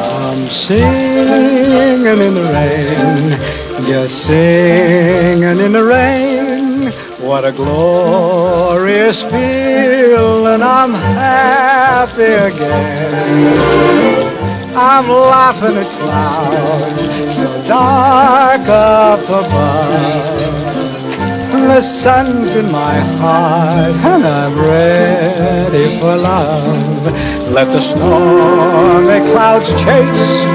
I'm singing in the rain, just singing in the rain. What a glorious feeling, I'm happy again. I'm laughing at clouds so dark up above. The sun's in my heart and I'm ready for love. Let the stormy clouds chase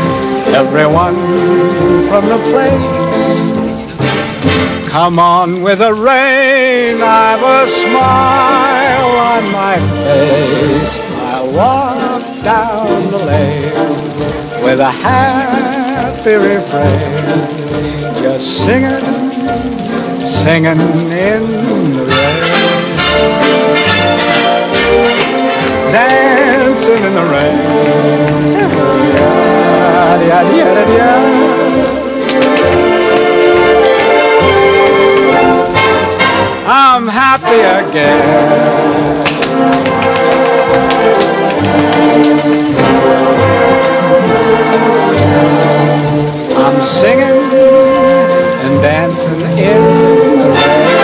everyone from the place. Come on with the rain, I've a smile on my face. I'll walk down the lane with a happy refrain, just singing, singing in the rain, dancing in the rain. I'm happy again. I'm singing and dancing in the rain.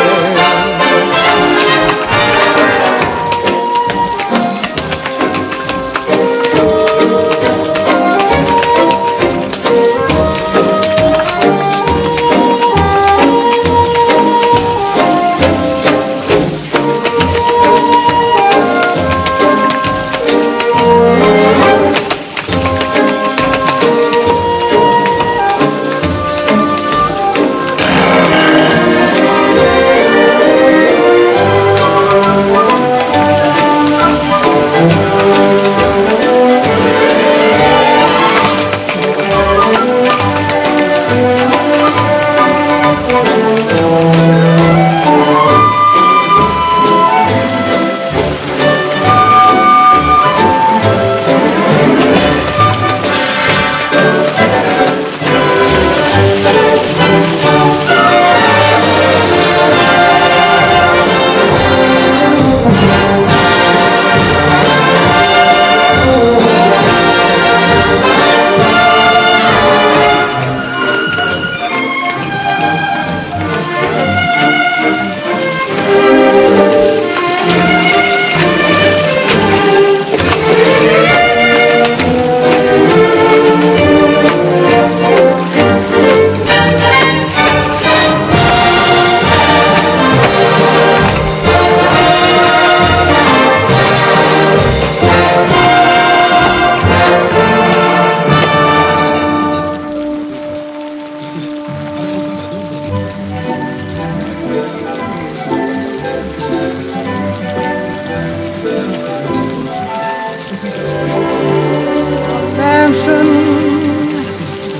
Dancing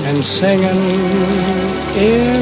and singing in